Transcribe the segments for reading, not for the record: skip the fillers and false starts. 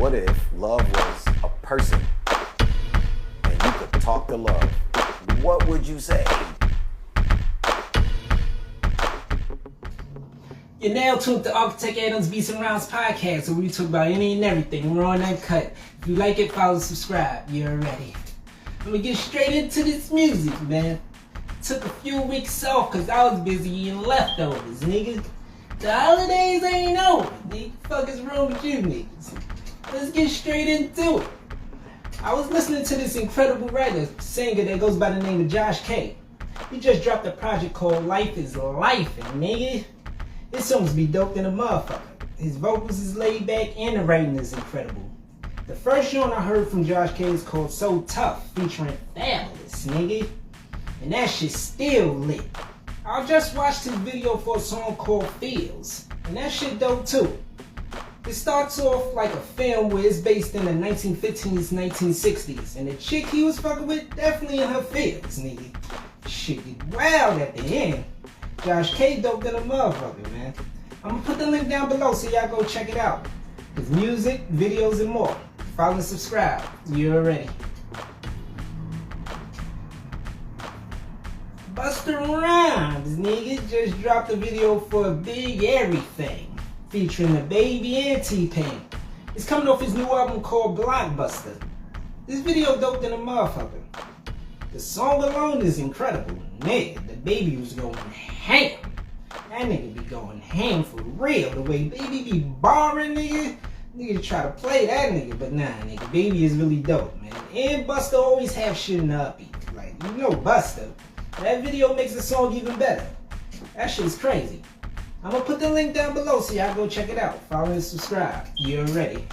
What if love was a person and you could talk to love? What would you say? You're now tuned to Architect Adams Beats and Rounds podcast, where we talk about any and everything, raw and uncut. If you like it, follow, subscribe. You're ready. I'm gonna get straight into this music, man. Took a few weeks off because I was busy eating leftovers, nigga. The holidays ain't over, nigga. Fuck is wrong with you niggas? Let's get straight into it. I was listening to this incredible writer, singer that goes by the name of Josh K. He just dropped a project called Life is Life, nigga. This song's be dope than a motherfucker. His vocals is laid back and the writing is incredible. The first song I heard from Josh K is called So Tough, featuring Fabulous, nigga. And that shit still lit. I just watched his video for a song called Feels, and that shit dope too. It starts off like a film where it's based in the 1950s, 1960s, and the chick he was fucking with definitely in her feels, nigga. Shit get wild at the end. Josh K dope than a motherfucker, man. I'm gonna put the link down below so y'all go check it out. His music, videos, and more. Follow and subscribe. You're ready. Busta Rhymes, nigga, just dropped a video for Big Everything, featuring the Baby and T-Pain. It's coming off his new album called Blockbuster. This video dope than a motherfucker. The song alone is incredible. Nigga, the Baby was going ham. That nigga be going ham for real. The way Baby be barring, nigga. Nigga try to play that nigga, but nah, nigga. Baby is really dope, man. And Busta always have shit in the upbeat. Like, you know Busta. That video makes the song even better. That shit's crazy. I'm gonna put the link down below so y'all go check it out. Follow and subscribe. You're ready.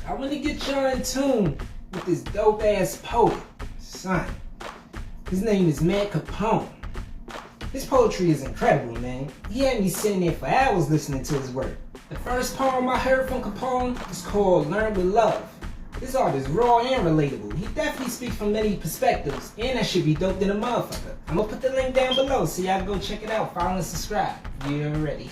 I want to get y'all in tune with this dope ass poet, son. His name is Capone. His poetry is incredible, man. He had me sitting there for hours listening to his work. The first poem I heard from Capone is called Learn with Love. This art is raw and relatable. He definitely speaks from many perspectives, and that should be dope than a motherfucker. I'm gonna put the link down below so y'all go check it out. Follow and subscribe. You're ready.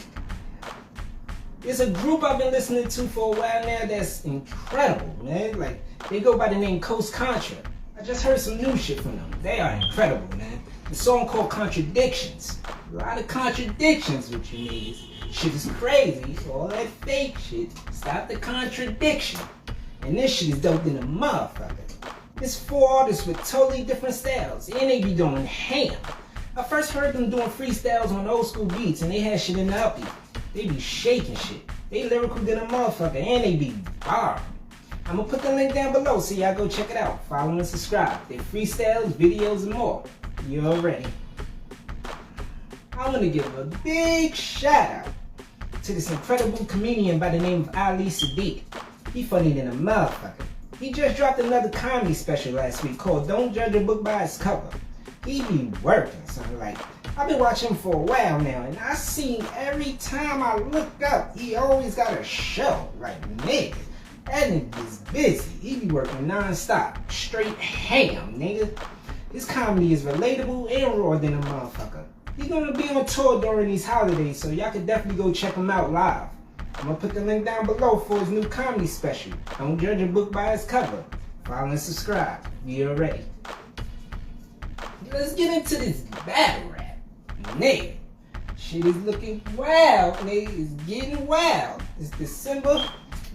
There's a group I've been listening to for a while now that's incredible, man. Like, they go by the name Contra. I just heard some new shit from them. They are incredible, man. The song called Contradictions. A lot of contradictions with you niggas. Shit is crazy. All that fake shit. Stop the contradiction. And this shit is dope than a motherfucker. It's 4 artists with totally different styles, and they be doing ham. I first heard them doing freestyles on old school beats, and they had shit in the upbeat. They be shaking shit. They lyrical than a motherfucker, and they be barring. I'm gonna put the link down below so y'all go check it out. Follow and subscribe. They freestyles, videos, and more. You're ready. I'm gonna give a big shout out to this incredible comedian by the name of Sadiq. He funny than a motherfucker. He just dropped another comedy special last week called Don't Judge a Book by Its Cover. He be working, son. Like, I've been watching him for a while now, and I see every time I look up, he always got a show. Like, nigga, that nigga is busy. He be working non-stop, straight ham, nigga. His comedy is relatable and raw than a motherfucker. He gonna be on tour during these holidays, so y'all can definitely go check him out live. I'm gonna put the link down below for his new comedy special. Don't judge a book by its cover. Follow and subscribe. You're ready. Let's get into this battle rap. Nigga, shit is looking wild, nigga. It's getting wild. It's December,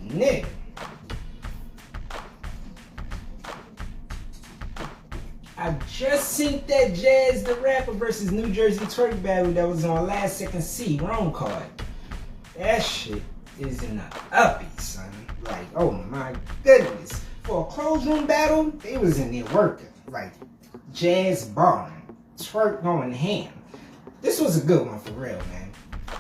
nigga. I just seen that Jazz the Rapper versus New Jersey Twerk battle that was on Last Second C, wrong card. That shit is in the upbeat, son. Like, oh my goodness. For a closed room battle, they was in there working. Like, Jazz barring, Twerk going ham. This was a good one for real, man.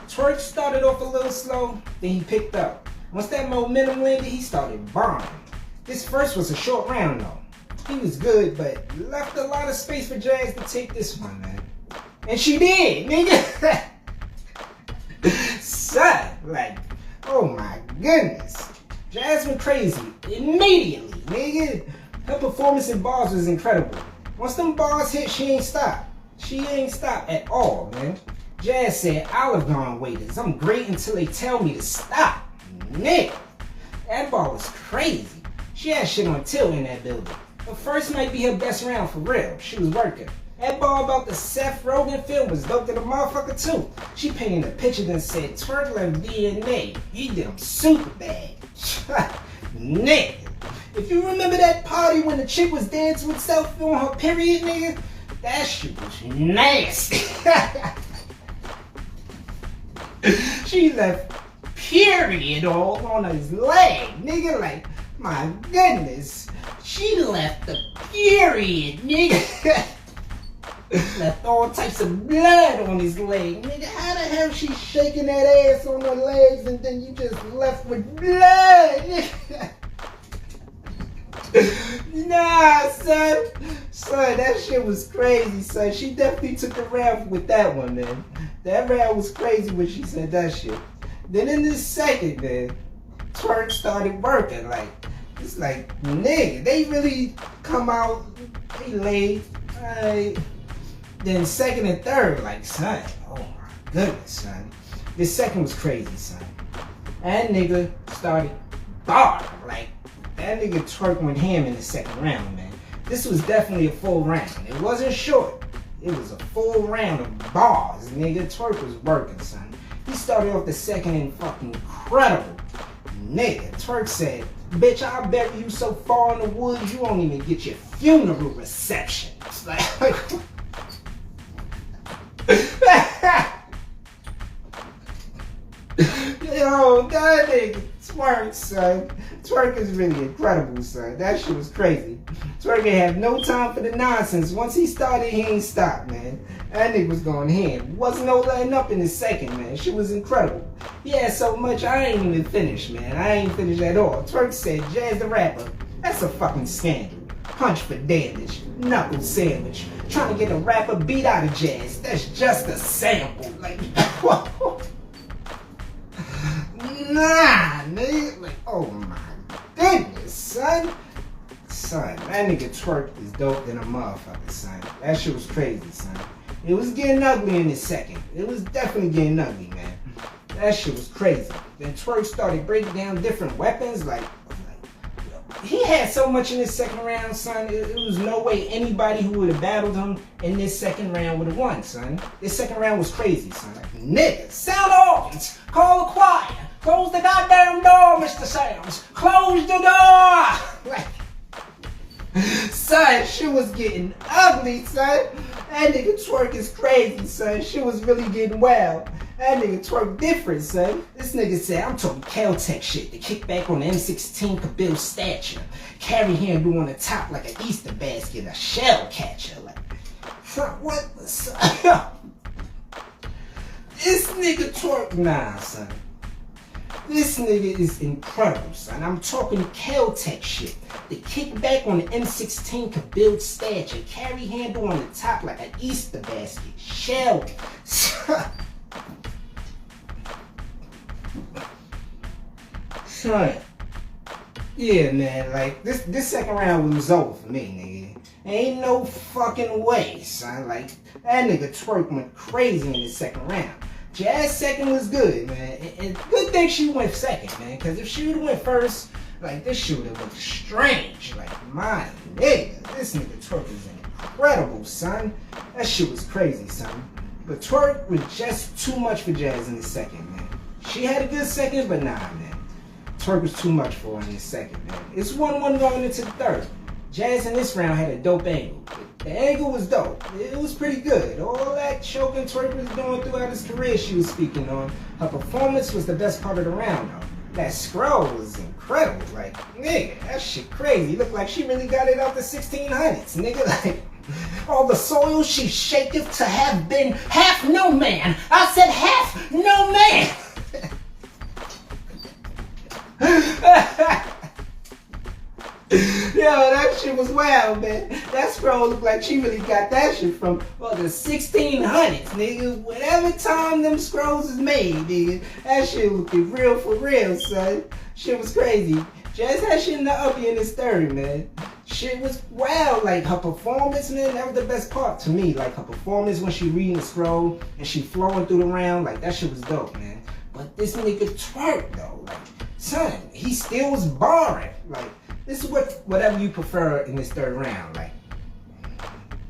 Twerk started off a little slow, then he picked up. Once that momentum landed, he started barring. This first was a short round though. He was good, but left a lot of space for Jazz to take this one, man. And she did, nigga. Son, like, oh my goodness. Jazz went crazy immediately, nigga. Her performance in bars was incredible. Once them bars hit, she ain't stopped. She ain't stopped at all, man. Jazz said, Olive Garden waiters, I'm great until they tell me to stop. Nigga, that ball was crazy. She had shit on tilt in that building. But first might be her best round for real. She was working. That ball about the Seth Rogen film was dope to the motherfucker too. She painted a picture that said, Twerk left DNA. He did him super bad. Nigga. If you remember that party when the chick was dancing with selfie on her period, nigga, that shit was nasty. She left period all on his leg, nigga, like, my goodness. She left the period, nigga. Left all types of blood on his leg. Nigga, how the hell she shaking that ass on her legs and then you just left with blood? Nah, son. Son, that shit was crazy, son. She definitely took a round with that one, man. That round was crazy when she said that shit. Then in this second, man, Twerk started working. Like, it's like, nigga, they really come out, they laid, alright. Then second and third, like, son, oh my goodness, son. This second was crazy, son. That nigga started barring, like, that nigga Twerk went ham in the second round, man. This was definitely a full round. It wasn't short. It was a full round of bars, nigga. Twerk was working, son. He started off the second and fucking incredible. Nigga, Twerk said, bitch, I'll bury you so far in the woods you won't even get your funeral reception. It's like, yo, that nigga Twerk, son. Twerk is really incredible, son. That shit was crazy. Twerk ain't have no time for the nonsense. Once he started, he ain't stopped, man. That nigga was going ham. Wasn't no letting up in his second, man. Shit was incredible. He had so much, I ain't even finished, man. I ain't finished at all. Twerk said, Jazz the rapper, that's a fucking scandal. Punch for damage, knuckle sandwich. Trying to get a rapper beat out of Jazz. That's just a sample. Like, nah, nigga. Like, oh my goodness, son. Son, that nigga Twerk is dope than a motherfucker, son. That shit was crazy, son. It was getting ugly in the second. It was definitely getting ugly, man. That shit was crazy. Then Twerk started breaking down different weapons, like he had so much in this second round, son. It was no way anybody who would have battled him in this second round would have won, son. This second round was crazy, son. Like, nigga, sound organs, call the choir, close the goddamn door, Mr. Sams, close the door. Like, son, shit was getting ugly, son. That nigga Twerk is crazy, son. Shit was really getting wild. That nigga Twerk different, son. This nigga said, I'm talking Caltech shit. The kickback on the M16 could build stature. Carry handle on the top like an Easter basket, a shell catcher. Like, what the son? This nigga Twerk, nah, son. This nigga is incredible, son. I'm talking Caltech shit. The kickback on the M16 could build stature. Carry handle on the top like an Easter basket. Shell. Son. Yeah, man. Like, this second round was over for me, nigga. Ain't no fucking way, son. Like, that nigga Twerk went crazy in the second round. Jazz second was good, man. And good thing she went second, man. Because if she would have went first, like, this shit would have looked strange. Like, my nigga, this nigga Twerk is incredible, son. That shit was crazy, son. But Twerk was just too much for Jazz in the second, man. She had a good second, but nah, man. Twerk was too much for her in the second, man. It's 1-1 going into the third. Jazz in this round had a dope angle. The angle was dope. It was pretty good. All that choking Twerk was doing throughout his career she was speaking on. Her performance was the best part of the round, though. That scroll was incredible. Like, nigga, that shit crazy. Looked like she really got it out the 1600s, nigga. Like, all the soil she shaketh to have been half no man. I said half no man. Yo, that shit was wild, man. That scroll looked like she really got that shit from, well, the 1600s, nigga. Whatever time them scrolls is made, nigga. That shit looking real for real, son. Shit was crazy. Jazz had shit in the uppie in this third, man. shit was wild. Like her performance, man, that was the best part to me. Like her performance when she reading the scroll and she flowing through the round, like that shit was dope, man. But this nigga twerk though, like, son, he still was barring. Like, this is whatever you prefer in this third round. Like,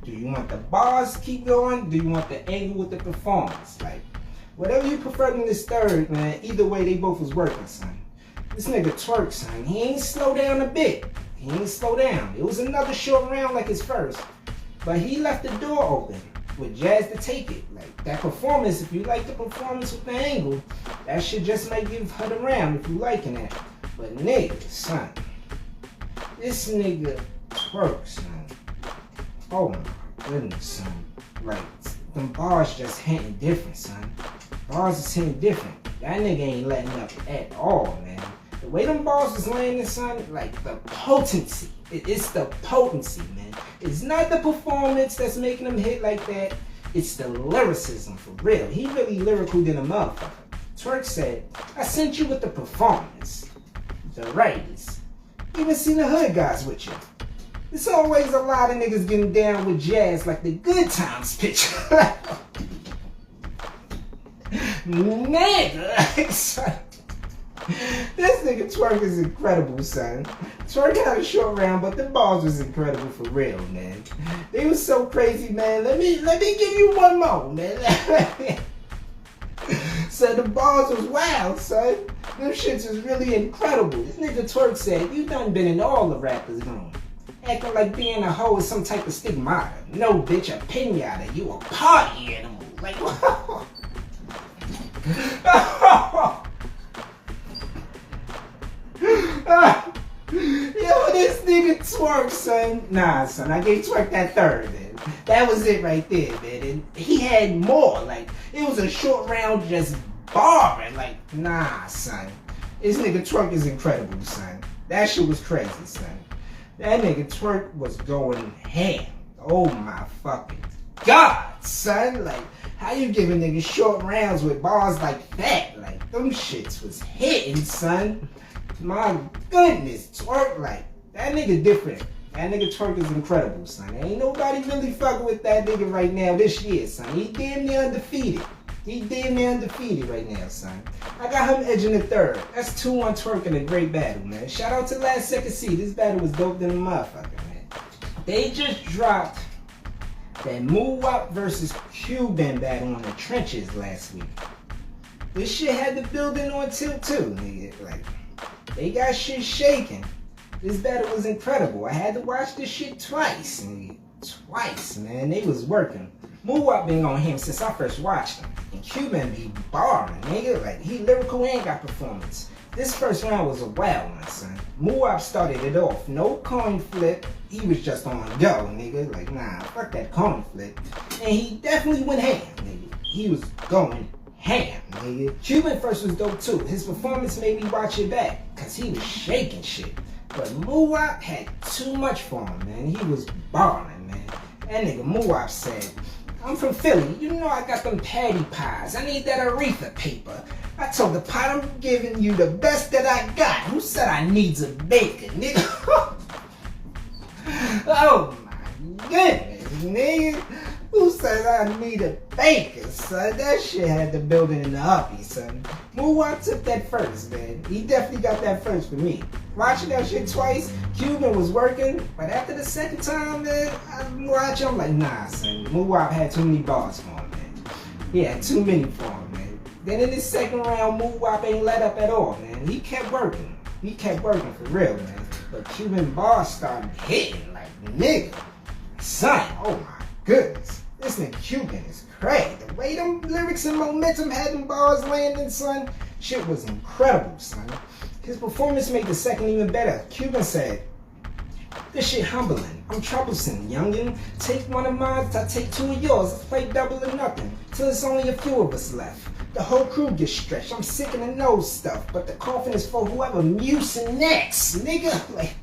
do you want the bars keep going? Do you want the angle with the performance? Like, whatever you prefer in this third, man, either way they both was working, son. This nigga twerk, son, he ain't slow down a bit. He ain't slow down. It was another short round like his first, but he left the door open with Jazz to take it. Like, that performance, if you like the performance with the angle, that shit just might give her the round if you liking that. But nigga, son, this nigga twerk, son. Oh my goodness, son. Like, them bars just hitting different, son. Bars is hitting different. That nigga ain't letting up at all, man. The way them balls was landing, son, like the potency. It's the potency, man. It's not the performance that's making him hit like that. It's the lyricism, for real. He really lyrical than a motherfucker. Twerk said, I sent you with the performance. The righties. Even seen the hood guys with you. There's always a lot of niggas getting down with Jazz like the Good Times picture. Nigga, son. This nigga Twerk is incredible, son. Twerk had a short round, but the balls was incredible for real, man. They was so crazy, man. Let me give you one more, man. So the balls was wild, son. Them shits was really incredible. This nigga Twerk said, you done been in all the rappers' room. Acting like being a hoe is some type of stigmata. No, bitch, a pinata. You a party animal. Like, what? Yo, this nigga Twerk, son. Nah, son, I gave Twerk that third, man. That was it right there, man. And he had more. Like, it was a short round just barring. Like, nah, son. This nigga Twerk is incredible, son. That shit was crazy, son. That nigga Twerk was going ham. Oh my fucking God, son. Like, how you giving niggas short rounds with bars like that? Like, them shits was hitting, son. My goodness, Twerk, like, that nigga different. That nigga Twerk is incredible, son. Ain't nobody really fucking with that nigga right now this year, son. He damn near undefeated. He damn near undefeated right now, son. I got him edging the third. That's 2-1 Twerk in a great battle, man. Shout out to Last Second Seed. This battle was dope than a motherfucker, man. They just dropped that Moowop versus Cuban battle on the trenches last week. This shit had the building on tilt too, nigga. Like, they got shit shaking. This battle was incredible. I had to watch this shit twice, nigga. Twice, man. They was working. Moowop been on him since I first watched him. And Cuban be barring, nigga. Like, he lyrical and got performance. This first round was a wild one, son. Moowop started it off. No coin flip. He was just on go, nigga. Like, nah, fuck that coin flip. And he definitely went ham, nigga. He was going ham, nigga. Cuban first was dope too. His performance made me watch it back, cause he was shaking shit. But Moowop had too much for him, man. He was barring, man. That nigga Moowop said, I'm from Philly. You know I got them patty pies. I need that Aretha paper. I told the pot I'm giving you the best that I got. Who said I needs a baker, nigga? Oh my goodness, nigga. Who said I need a baker, son? That shit had the building in the uppie, son. Moowop took that first, man. He definitely got that first for me. Watching that shit twice, Cuban was working, but after the second time, man, I watch, I'm like, nah, son. Moowop had too many bars for him, man. He had too many for him, man. Then in the second round, Moowop ain't let up at all, man. He kept working. He kept working for real, man. But Cuban bars started hitting like, nigga. Son, oh my goodness. This nigga Cuban is crazy. The way them lyrics and momentum had them bars landing, son, shit was incredible, son. His performance made the second even better. Cuban said, this shit humbling. I'm troublesome, youngin'. Take one of mine, I take two of yours. Let's play double or nothing. Till it's only a few of us left. The whole crew gets stretched. I'm sick of the nose stuff. But the coffin is for whoever musing next, nigga. Like,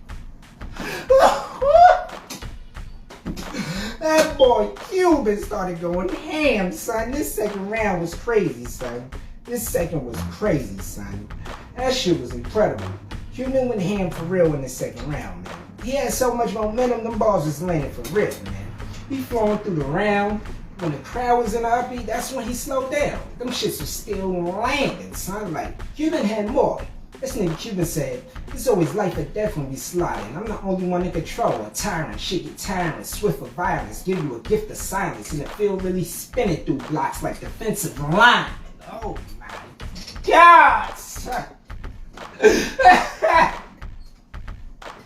that boy Cuban started going ham, son. This second round was crazy, son. This second was crazy, son. That shit was incredible. Cuban went ham for real in the second round, man. He had so much momentum, them balls was landing for real, man. He flowing through the round. When the crowd was in the upbeat, that's when he slowed down. Them shits was still landing, son. Like, Cuban had more. This nigga Cuban said, it's always life or death when we sliding. I'm the only one in control. A tyrant, shit get tiring, swift of violence. Give you a gift of silence. And the field really spinning through blocks like defensive line. Oh my God, son.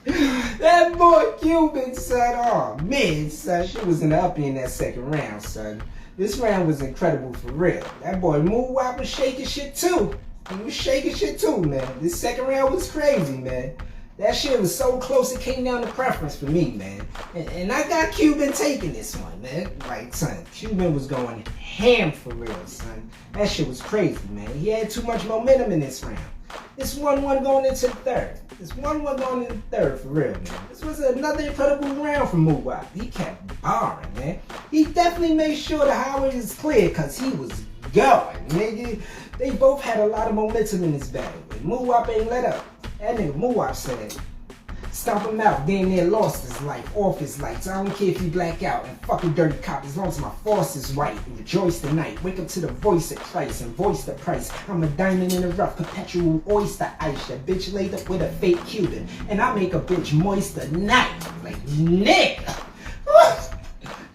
That boy Cuban, son, oh man, son, she was in the uppie in that second round, son. This round was incredible for real. That boy Moonwalk was shaking shit too. He was shaking shit too, man. This second round was crazy, man. That shit was so close it came down to preference for me, man. And I got Cuban taking this one, man. Like, son, Cuban was going ham for real, son. That shit was crazy, man. He had too much momentum in this round. It's 1-1 going into the third. It's 1-1 going into the third for real, man. This was another incredible round from Moonwalk. He kept barring, man. He definitely made sure the highway was clear because he was going, nigga. They both had a lot of momentum in this battle, but Moonwalk ain't let up. That nigga Moonwalk said, stomp him out, damn near lost his life, off his lights. I don't care if you black out and fucking dirty cop, as long as my force is white. Rejoice tonight, wake up to the voice of Christ and voice the price. I'm a diamond in the rough, perpetual oyster ice. That bitch laid up with a fake Cuban, and I make a bitch moist tonight. Like, nigga.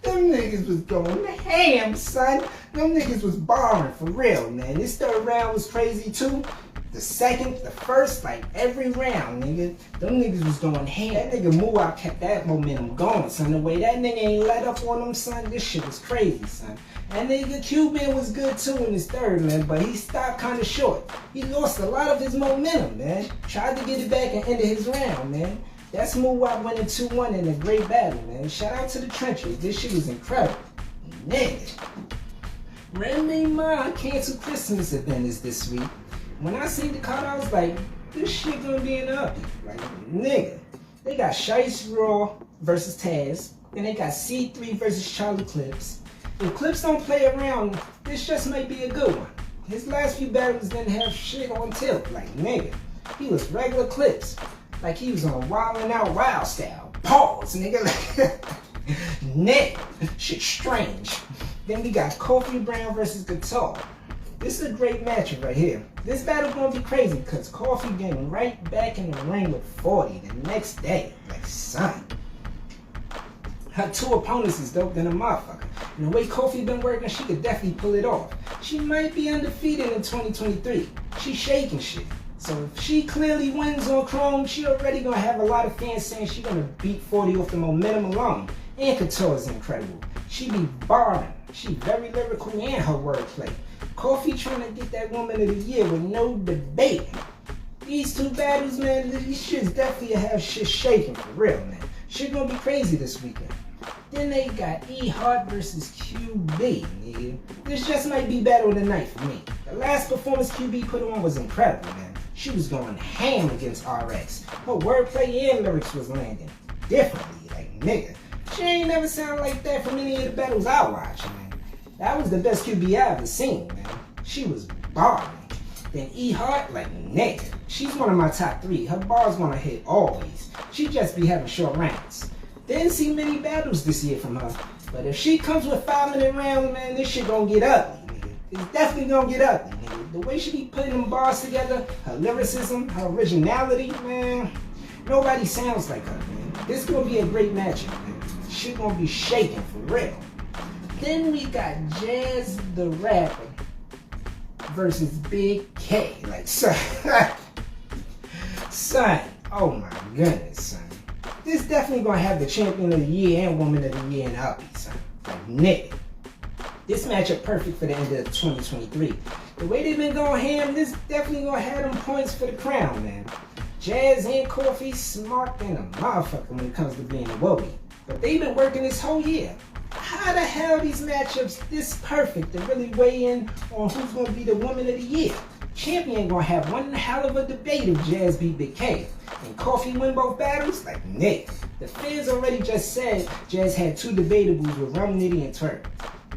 Them niggas was going ham, son. Them niggas was barring for real, man. This third round was crazy too. The second, the first, like every round, nigga, them niggas was going ham. That nigga Moonwalk kept that momentum going, son. The way that nigga ain't let up on him, son, this shit was crazy, son. That nigga Cuban was good too in his third, man, but he stopped kind of short. He lost a lot of his momentum, man. Tried to get it back and ended his round, man. That's Moonwalk winning 2-1 in a great battle, man. Shout out to the trenches. This shit was incredible. Nigga. Remy Ma canceled Christmas event is this week. When I seen the card, I was like, this shit gonna be in the uppie. Like, nigga. They got Shice Raw versus Taz. Then they got C3 versus Charlie Clips. If Clips don't play around, this just might be a good one. His last few battles didn't have shit on tilt. Like, nigga. He was regular Clips. Like he was on Wild 'N Out Wild style. Pause, nigga. Nigga. Shit strange. Then we got Kofi Brown versus Guitar. This is a great matchup right here. This battle gonna be crazy because Kofi getting right back in the ring with 40 the next day. Like, son. Her two opponents is dope than a motherfucker. And the way Kofi been working, she could definitely pull it off. She might be undefeated in 2023. She's shaking shit. So if she clearly wins on Chrome, she already gonna have a lot of fans saying she gonna beat 40 off the momentum alone. And Couture is incredible. She be barring. She very lyrical and her wordplay. Kofi trying to get that woman of the year with no debate. These two battles, man, these shits definitely have shit shaking for real, man. Shit gonna be crazy this weekend. Then they got E Hart versus QB, nigga. This just might be battle of the night for me. The last performance QB put on was incredible, man. She was going ham against RX. Her wordplay and lyrics was landing differently, like, nigga. She ain't never sound like that from any of the battles I watched, man. That was the best QB I ever seen, man. She was barring. Then E Hart, like, nigga. She's one of my top 3. Her bar's gonna hit always. She just be having short rounds. Didn't see many battles this year from her. But if she comes with 5-minute rounds, man, this shit gonna get ugly, nigga. It's definitely gonna get ugly, nigga. The way she be putting them bars together, her lyricism, her originality, man. Nobody sounds like her, man. This gonna be a great matchup, man. Shit gonna be shaking for real. Then we got Jazz the Rapper versus Big K. Like, son. Son. Oh my goodness, son. This definitely gonna have the champion of the year and woman of the year in the uppie, son. Like, nigga. This matchup perfect for the end of 2023. The way they've been going ham, this definitely gonna have them points for the crown, man. Jazz and Kofi smart than a motherfucker when it comes to being a wowie. But they've been working this whole year. How the hell are these matchups this perfect to really weigh in on who's gonna be the woman of the year? Champion gonna have one hell of a debate if Jazz beat Big K. And Kofi win both battles? Like, nigga. The fans already just said Jazz had 2 debatables with Rum Nitty and Twerk.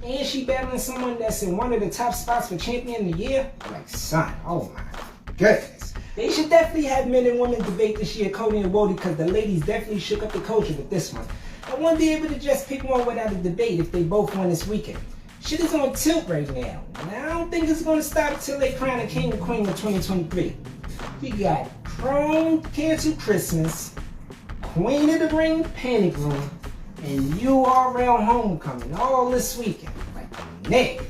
And she battling someone that's in one of the top spots for champion of the year? Like, son, oh my goodness. They should definitely have men and women debate this year, Cody and Wody, because the ladies definitely shook up the culture with this one. I won't be able to just pick one without a debate if they both won this weekend. Shit is on tilt right now, and I don't think it's gonna stop until they crown a king and queen of 2023. We got Chrome Cancel Christmas, Queen of the Ring Panic Room, and URL Homecoming all this weekend. Like, nigga,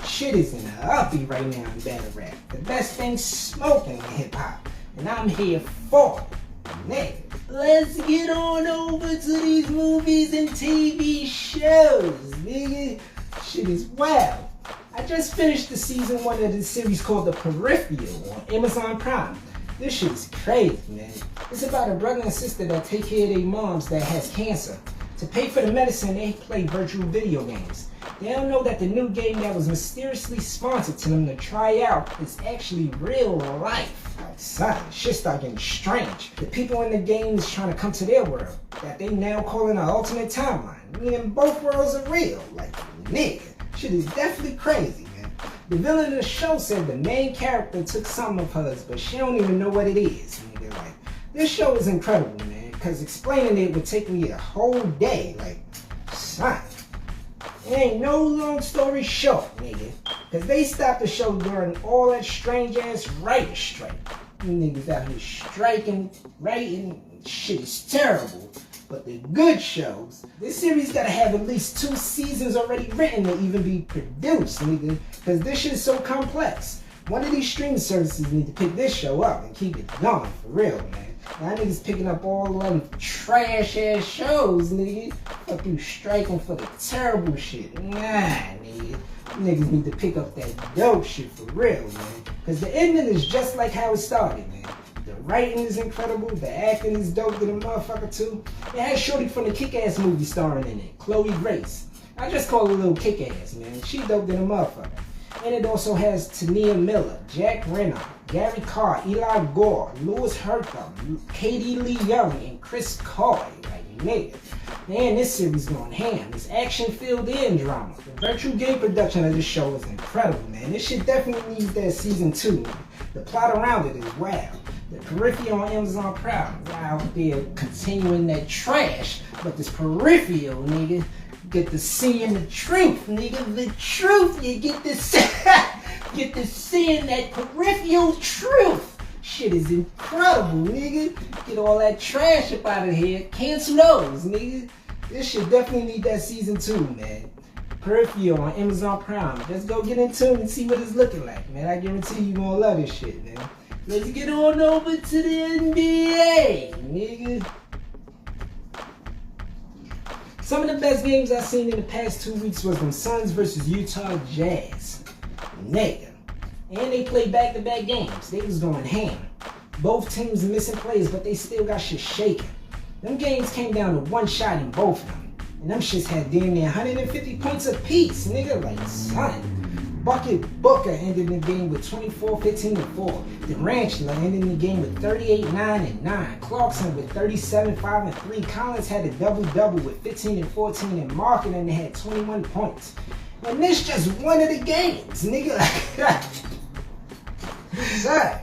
shit is in the uppie right now in battle rap. The best thing smoking in hip hop, and I'm here for it, nigga. Let's get on over to these movies and TV shows, nigga. Shit is wild. I just finished the season 1 of this series called The Peripheral on Amazon Prime. This shit is crazy, man. It's about a brother and sister that take care of their moms that has cancer. To pay for the medicine, they play virtual video games. They don't know that the new game that was mysteriously sponsored to them to try out is actually real life. Like, son, shit start getting strange. The people in the game is trying to come to their world that they now call an alternate timeline. Meaning both worlds are real. Like, nigga, shit is definitely crazy, man. The villain of the show said the main character took some of hers, but she don't even know what it is, nigga. Like, this show is incredible, man, because explaining it would take me a whole day. Like, son, it ain't no long story short, nigga, because they stopped the show during all that strange ass writer strike. You niggas out here striking, writing, shit is terrible. But the good shows, this series gotta have at least 2 seasons already written to even be produced, nigga. Because this shit is so complex. One of these streaming services need to pick this show up and keep it going, for real, man. Now niggas picking up all them trash ass shows, nigga. Fuck you striking for the terrible shit. Nah, nigga. Niggas need to pick up that dope shit for real, man. Because the ending is just like how it started, man. The writing is incredible, the acting is dope to the motherfucker too. It has Shorty from the Kick-Ass movie starring in it, Chloe Grace. I just call her Little Kick-Ass, man. She dope to the motherfucker. And it also has Tania Miller, Jack Renner, Gary Carr, Eli Gore, Louis Hertham, Katie Lee Young, and Chris Coy. Like, nigga. Man, this series going ham. It's action-filled and drama. The virtual game production of this show is incredible, man. This shit definitely needs that season 2, man. The plot around it is wild. The Peripheral on Amazon Prime. Out there continuing that trash. But this Peripheral, nigga, get to seeing the truth, nigga. The truth. You get to seeing that Peripheral truth. Shit is incredible, nigga. Get all that trash up out of here. Cancel those, nigga. This shit definitely need that season 2, man. Peripheral on Amazon Prime. Just go get into it and see what it's looking like, man. I guarantee you gonna love this shit, man. Let's get on over to the NBA, nigga. Some of the best games I've seen in the past 2 weeks was them Suns versus Utah Jazz. Nigga. And they played back-to-back games. They was going ham. Both teams missing players, but they still got shit shaking. Them games came down to one shot in both of them. And them shits had damn near 150 points apiece, nigga. Like, son. Bucket Booker ended the game with 24, 15, and 4. Durantula ended the game with 38, 9, and 9. Clarkson with 37, 5, and 3. Collins had a double-double with 15 and 14, and Markkanen had 21 points. And this just one of the games, nigga. Son,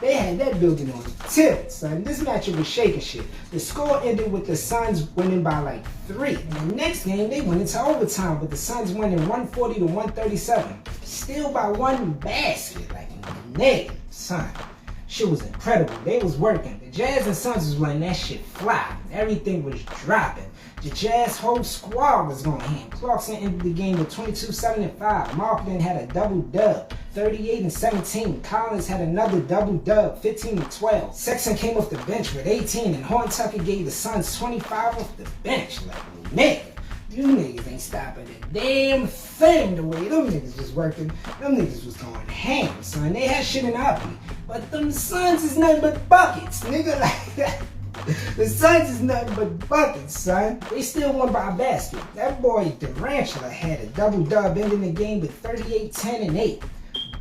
they had that building on tilt, son. This matchup was shaking shit. The score ended with the Suns winning by like 3. And the next game, they went into overtime with the Suns winning 140 to 137. Still by 1 basket. Like, nigga, son. Shit was incredible. They was working. The Jazz and Suns was letting that shit fly. Everything was dropping. The Jazz whole squad was going ham. Clarkson ended the game with 22, 7, and 5. Markkanen had a double-dub, 38 and 17. Collins had another double-dub, 15 and 12. Sexton came off the bench with 18, and Horn Tucker gave the Suns 25 off the bench. Like, nigga, you niggas ain't stopping a damn thing the way them niggas was working. Them niggas was going ham, son. They had shit in uppy. But them Suns is nothing but buckets, nigga. Like that. The Suns is nothing but buckets, son. They still won by a basket. That boy Durantula had a double-dub ending the game with 38, 10, and 8.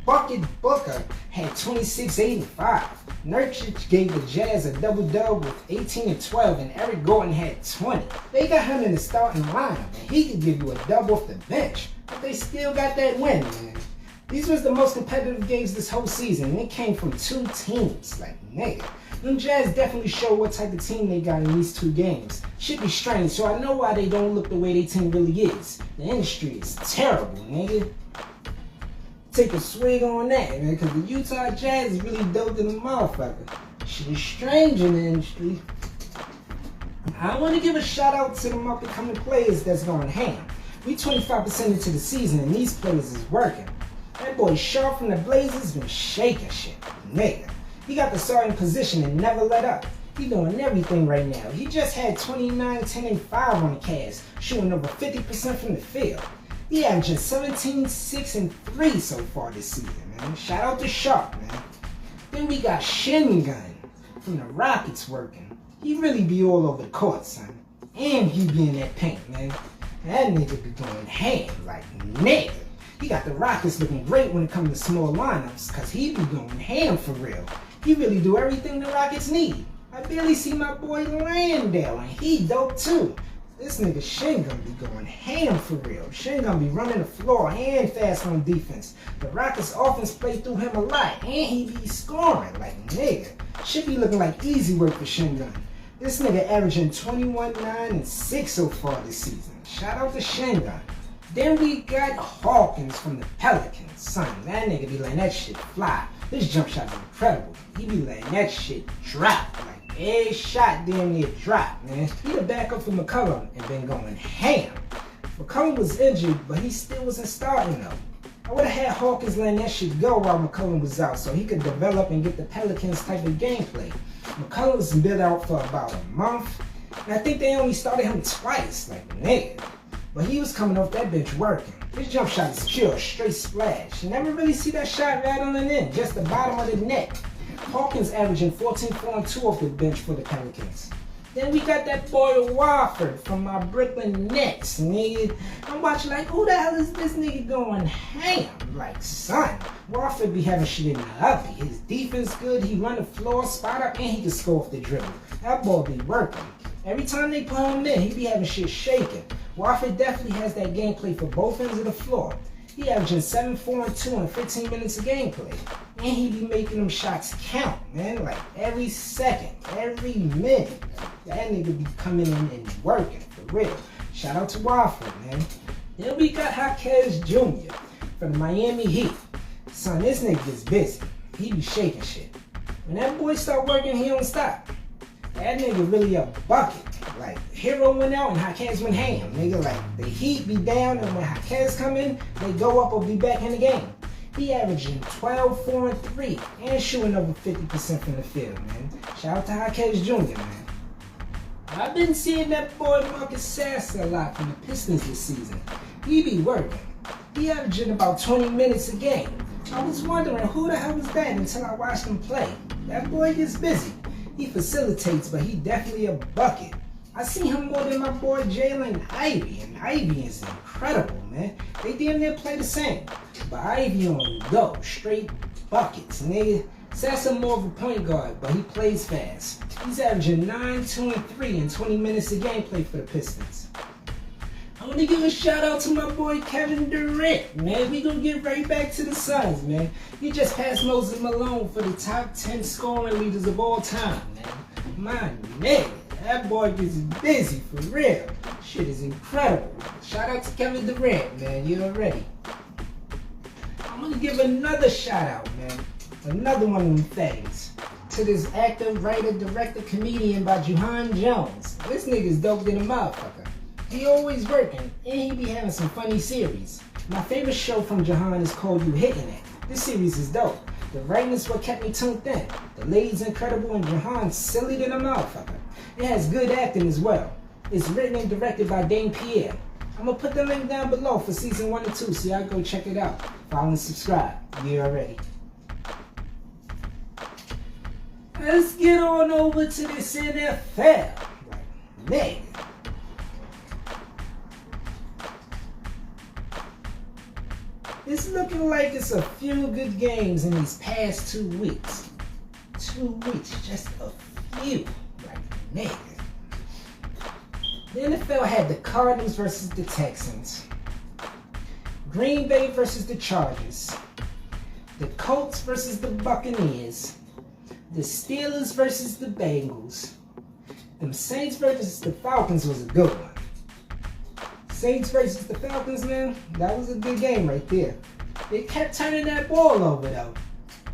Bucket Booker had 26, 8, and 5. Nurkic gave the Jazz a double-dub with 18 and 12, and Eric Gordon had 20. They got him in the starting lineup, and he could give you a dub off the bench. But they still got that win, man. These was the most competitive games this whole season, and it came from two teams. Like, nigga. Them Jazz definitely show what type of team they got in these two games. Should be strange, so I know why they don't look the way their team really is. The industry is terrible, nigga. Take a swig on that, man, because the Utah Jazz is really dope in the motherfucker. Shit is strange in the industry. I want to give a shout out to them up-and-coming players that's going ham. We 25% into the season and these players is working. That boy Sharp from the Blazers been shaking shit, nigga. He got the starting position and never let up. He doing everything right now. He just had 29, 10, and 5 on the Cavs, shooting over 50% from the field. He averaging 17, 6, and 3 so far this season, man. Shout out to Sharp, man. Then we got Shin Gun from the Rockets working. He really be all over the court, son. And he be in that paint, man. That nigga be going ham, like, nigga. He got the Rockets looking great when it comes to small lineups, cause he be going ham for real. He really do everything the Rockets need. I barely see my boy Landale, and he dope too. This nigga Shin gonna be going ham for real. Shin gonna be running the floor and fast on defense. The Rockets offense play through him a lot, and he be scoring like nigga. Should be looking like easy work for Shin Gun. This nigga averaging 21, 9, and 6 so far this season. Shout out to Shin Gun. Then we got Hawkins from the Pelicans. Son, that nigga be letting that shit fly. This jump shot is incredible. He be letting that shit drop. Like every shot damn near drop, man. He the backup for McCollum and been going ham. McCollum was injured, but he still wasn't starting though. I would have had Hawkins letting that shit go while McCollum was out so he could develop and get the Pelicans type of gameplay. McCollum was been out for about a month, and I think they only started him twice, like nigga. But he was coming off that bench working. His jump shot is pure, straight splash. You never really see that shot rattling in, just the bottom of the net. Hawkins averaging 14, 4, and 2 off the bench for the Pelicans. Then we got that boy Wofford from my Brooklyn Nets, nigga. I'm watching like, who the hell is this nigga going ham? Like, son, Wofford be having shit in the uppy. His defense good, he run the floor, spot up, and he can score off the dribble. That ball be working. Every time they put him in, he be having shit shaking. Wofford definitely has that gameplay for both ends of the floor. He averaging 7, 4, and 2 in 15 minutes of gameplay. And he be making them shots count, man. Like every second, every minute. That nigga be coming in and working, for real. Shout out to Wofford, man. Then we got Jaquez Jr. from the Miami Heat. Son, this nigga is busy. He be shaking shit. When that boy start working, he don't stop. That nigga really a bucket. Like, Hero went out and Jaquez went ham. Nigga, like, the Heat be down and when Jaquez come in, they go up or be back in the game. He averaging 12, 4, and 3 and shooting over 50% from the field, man. Shout out to Jaquez Jr., man. I've been seeing that boy Marcus Sasser a lot from the Pistons this season. He be working. He averaging about 20 minutes a game. I was wondering who the hell was that until I watched him play. That boy gets busy. He facilitates, but he definitely a bucket. I see him more than my boy Jaylene Ivy, and Ivy is incredible, man. They damn near play the same. But Ivy on go, straight buckets, nigga. Sasser more of a point guard, but he plays fast. He's averaging 9, 2, and 3 in 20 minutes of gameplay for the Pistons. I want to give a shout out to my boy Kevin Durant, man. We gonna get right back to the Suns, man. He just passed Moses Malone for the top 10 scoring leaders of all time, man. My nigga, that boy gets busy for real. Shit is incredible. Shout out to Kevin Durant, man. You already. I'm gonna give another shout out, man. Another one of them things. To this actor, writer, director, comedian by Juhahn Jones. This nigga's dope than a motherfucker. He always working, and he be having some funny series. My favorite show from Juhahn is called You Hittin It. This series is dope. The writing is what kept me tuned in. The lady's incredible and Juhahn's silly than a motherfucker. It has good acting as well. It's written and directed by Dane Pierre. I'm gonna put the link down below for season 1 and 2 so y'all go check it out. Follow and subscribe. You already. Let's get on over to this NFL. Like, nigga. It's looking like it's a few good games in these past 2 weeks. 2 weeks, just a few. Like, nigga. The NFL had the Cardinals versus the Texans. Green Bay versus the Chargers. The Colts versus the Buccaneers. The Steelers versus the Bengals. Them Saints versus the Falcons was a good one. Saints versus the Falcons, man, that was a good game right there. They kept turning that ball over, though.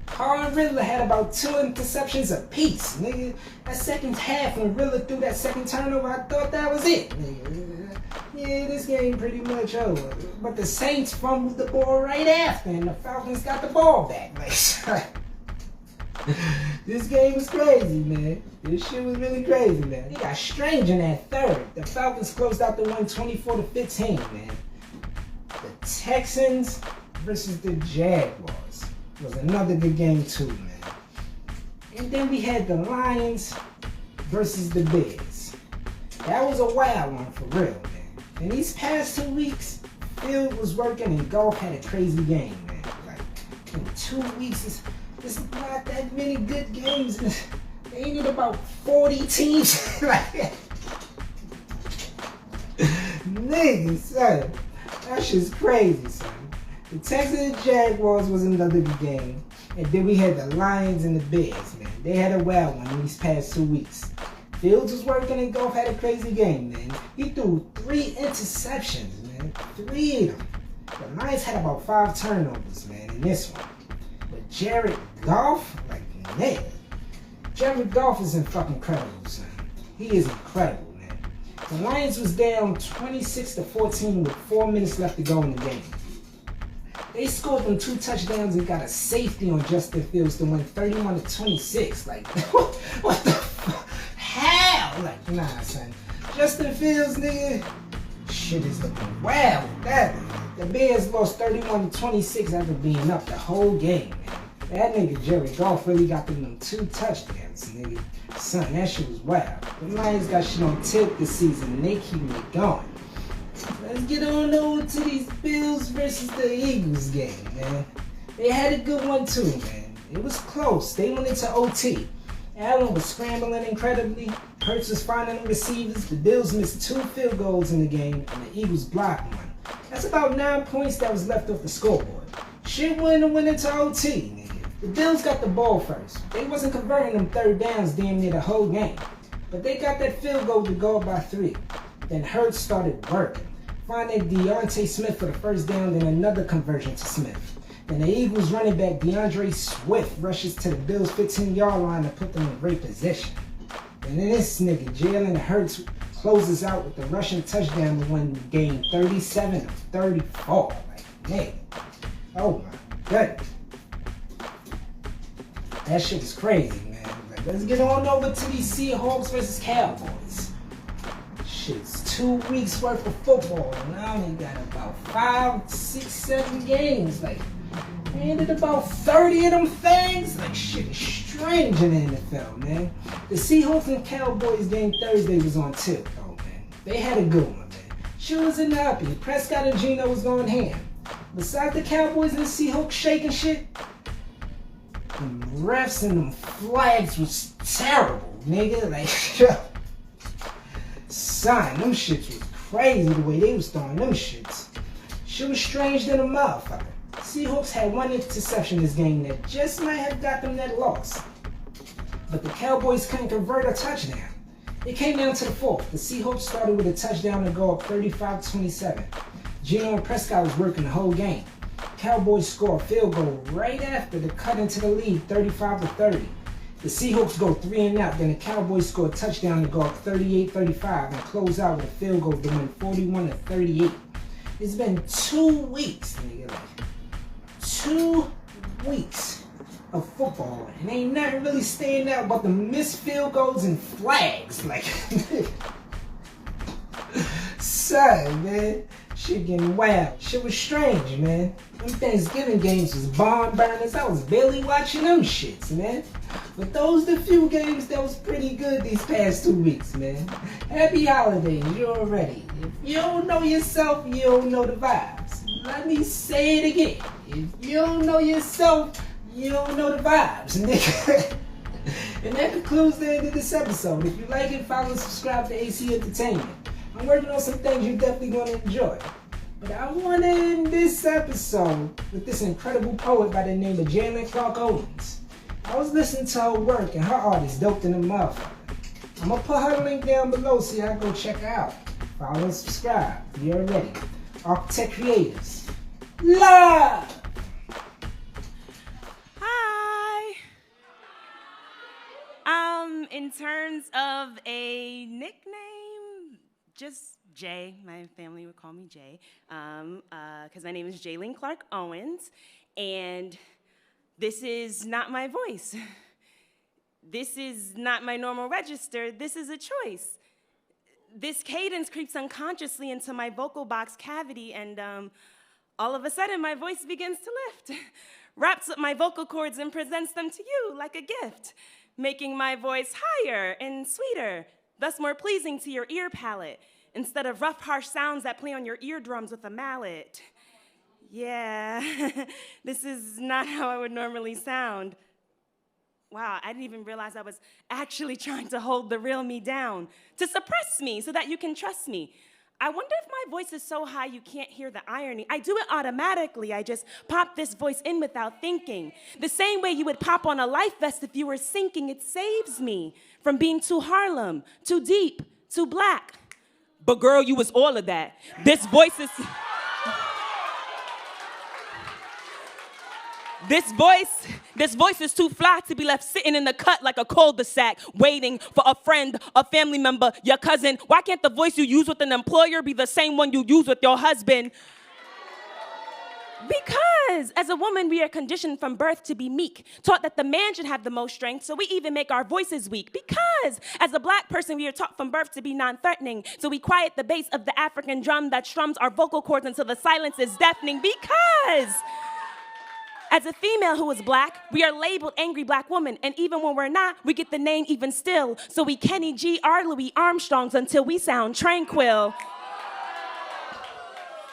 Carr and Riddler had about 2 interceptions apiece, nigga. That second half, when Riddler threw that second turnover, I thought that was it, nigga. Yeah, this game pretty much over. But the Saints fumbled the ball right after, and the Falcons got the ball back. Like, this game was crazy, man. This shit was really crazy, man. It got strange in that third. The Falcons closed out the one 24-15, man. The Texans versus the Jaguars was another good game too, man. And then we had the Lions versus the Bears. That was a wild one for real, man. And these past 2 weeks, Field was working and Golf had a crazy game, man. Like, in 2 weeks, it's not that many good games. They ain't it about 40 teams. Like, nigga, son. That shit's crazy, son. The Texans and Jaguars was another good game. And then we had the Lions and the Bears, man. They had a wild one in these past 2 weeks. Fields was working and Golf had a crazy game, man. He threw 3 interceptions, man. 3 of them. The Lions had about 5 turnovers, man, in this one. But Jared Goff, like, man. Jared Goff is incredible, son. He is incredible, man. The Lions was down 26-14 with 4 minutes left to go in the game. They scored them 2 touchdowns and got a safety on Justin Fields to win 31-26. Like, what the fuck? How? Like, nah, son. Justin Fields, nigga, shit is looking wild with that. The Bears lost 31-26 after being up the whole game, man. That nigga Jerry Goff really got them 2 touchdowns, nigga. Son, that shit was wild. The Lions got shit on tilt this season and they keeping it going. Let's get on over to these Bills versus the Eagles game, man. They had a good one too, man. It was close. They went into OT. Allen was scrambling incredibly. Hurts was finding the receivers. The Bills missed 2 field goals in the game, and the Eagles blocked one. That's about 9 points that was left off the scoreboard. Shit went into OT, nigga. The Bills got the ball first. They wasn't converting them 3rd downs damn near the whole game. But they got that field goal to go up by 3. Then Hurts started working. Finding Deontay Smith for the 1st down, then another conversion to Smith. Then the Eagles running back DeAndre Swift rushes to the Bills' 15-yard line to put them in great position. And then this nigga, Jalen Hurts, closes out with the rushing touchdown to win the game 37-34. Like, nigga. Oh my goodness. That shit was crazy, man. Like, let's get on over to these Seahawks versus Cowboys. Shit's 2 weeks worth of football, and I only got about 5, 6, 7 games. Like, man, did about 30 of them things. Like, shit is strange in the NFL, man. The Seahawks and Cowboys game Thursday was on tip, though, man. They had a good one, man. Shit was in the uppy. Prescott and Geno was going ham. Besides the Cowboys and the Seahawks shaking shit, them refs and them flags was terrible, nigga. Like, son, them shits was crazy the way they was throwing them shits. Shit was strange than a motherfucker. Seahawks had 1 interception this game that just might have got them that loss. But the Cowboys couldn't convert a touchdown. It came down to the 4th. The Seahawks started with a touchdown to go up 35-27. Geno and Prescott was working the whole game. Cowboys score a field goal right after the cut into the lead, 35-30. The Seahawks go 3 and out, then the Cowboys score a touchdown to go up 38-35 and close out with a field goal to win 41-38. It's been 2 weeks, nigga. Like, 2 weeks of football, and ain't nothing really standing out but the missed field goals and flags. Like, son, man. Shit getting wild. Shit was strange, man. Them Thanksgiving games was barn burners. I was barely watching them shits, man. But those the few games that was pretty good these past 2 weeks, man. Happy holidays, you already. If you don't know yourself, you don't know the vibes. Let me say it again. If you don't know yourself, you don't know the vibes, nigga. And that concludes the end of this episode. If you like it, follow and subscribe to AC Entertainment. I'm working on some things you're definitely going to enjoy. But I want to end this episode with this incredible poet by the name of Jaylene Owens. I was listening to her work, and her art is dope in the motherfucker. I'm gonna put her link down below so y'all go check her out. Follow and subscribe. You already. Architect Creators. Love! Hi. In terms of a nickname, just Jay. My family would call me Jay, because my name is Jaylene Clark Owens, and this is not my voice. This is not my normal register. This is a choice. This cadence creeps unconsciously into my vocal box cavity, and all of a sudden my voice begins to lift, wraps up my vocal cords and presents them to you like a gift, making my voice higher and sweeter, thus more pleasing to your ear palate, instead of rough, harsh sounds that play on your eardrums with a mallet. Yeah, this is not how I would normally sound. Wow, I didn't even realize I was actually trying to hold the real me down, to suppress me so that you can trust me. I wonder if my voice is so high you can't hear the irony. I do it automatically. I just pop this voice in without thinking. The same way you would pop on a life vest if you were sinking. It saves me from being too Harlem, too deep, too black. But girl, you was all of that. This voice is... This voice is too fly to be left sitting in the cut like a cul-de-sac, waiting for a friend, a family member, your cousin. Why can't the voice you use with an employer be the same one you use with your husband? Because as a woman, we are conditioned from birth to be meek, taught that the man should have the most strength, so we even make our voices weak. Because as a black person, we are taught from birth to be non-threatening, so we quiet the bass of the African drum that strums our vocal cords until the silence is deafening. Because as a female who is black, we are labeled angry black woman, and even when we're not, we get the name even still. So we Kenny G. R. Louis Armstrongs until we sound tranquil.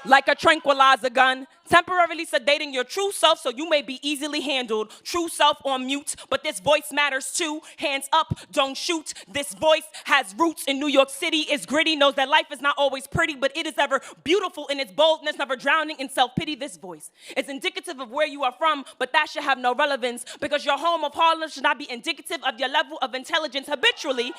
Like a tranquilizer gun, temporarily sedating your true self so you may be easily handled. True self on mute, but this voice matters too. Hands up, don't shoot. This voice has roots in New York City, is gritty, knows that life is not always pretty, but it is ever beautiful in its boldness, never drowning in self-pity. This voice is indicative of where you are from, but that should have no relevance because your home of Harlem should not be indicative of your level of intelligence. Habitually,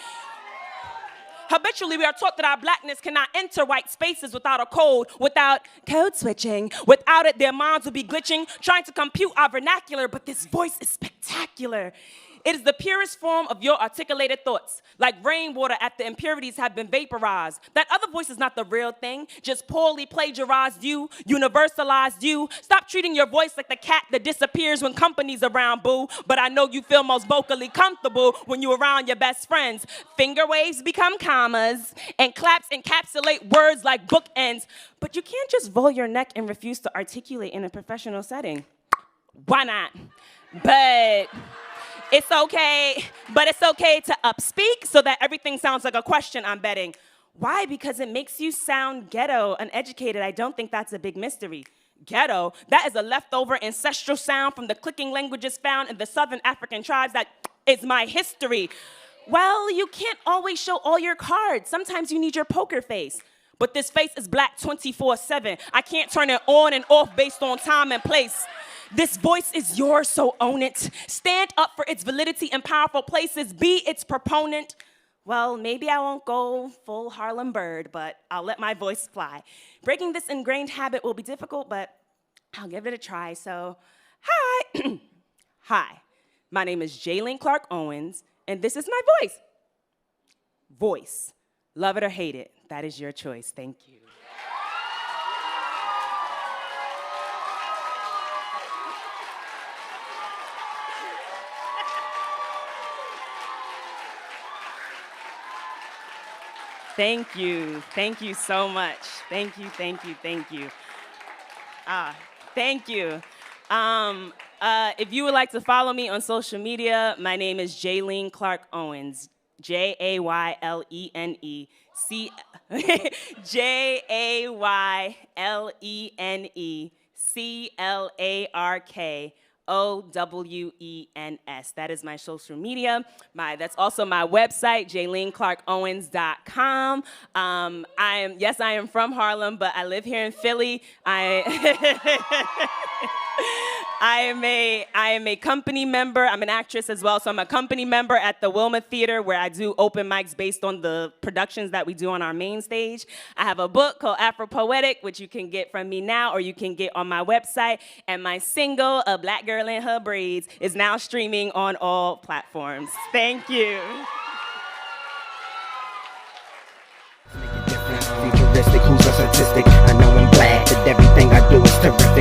we are taught that our blackness cannot enter white spaces without a code, without code switching. Without it, their minds will be glitching, trying to compute our vernacular, but this voice is spectacular. It is the purest form of your articulated thoughts, like rainwater after impurities have been vaporized. That other voice is not the real thing, just poorly plagiarized you, universalized you. Stop treating your voice like the cat that disappears when company's around, boo. But I know you feel most vocally comfortable when you're around your best friends. Finger waves become commas, and claps encapsulate words like bookends. But you can't just roll your neck and refuse to articulate in a professional setting. Why not? It's okay to upspeak so that everything sounds like a question, I'm betting. Why? Because it makes you sound ghetto, uneducated. I don't think that's a big mystery. Ghetto, that is a leftover ancestral sound from the clicking languages found in the Southern African tribes. That is my history. Well, you can't always show all your cards. Sometimes you need your poker face. But this face is black 24/7. I can't turn it on and off based on time and place. This voice is yours, so own it. Stand up for its validity in powerful places. Be its proponent. Well, maybe I won't go full Harlem Bird, but I'll let my voice fly. Breaking this ingrained habit will be difficult, but I'll give it a try. So, hi. Hi, my name is Jaylene Clark Owens, and this is my voice. Voice. Love it or hate it, that is your choice. Thank you. Thank you. Thank you so much. Thank you, thank you, thank you. Thank you. If you would like to follow me on social media, my name is Jaylene Clark Owens. Jaylene Jaylene Clark Owens. That is my social media. That's also my website, JayleneClarkOwens.com. I am from Harlem, but I live here in Philly. I am a company member. I'm an actress as well, so I'm a company member at the Wilma Theater, where I do open mics based on the productions that we do on our main stage. I have a book called Afro Poetic, which you can get from me now, or you can get on my website. And my single, A Black Girl in Her Braids, is now streaming on all platforms. Thank you. Futuristic, who's a statistic? I know I'm glad that everything I do is terrific.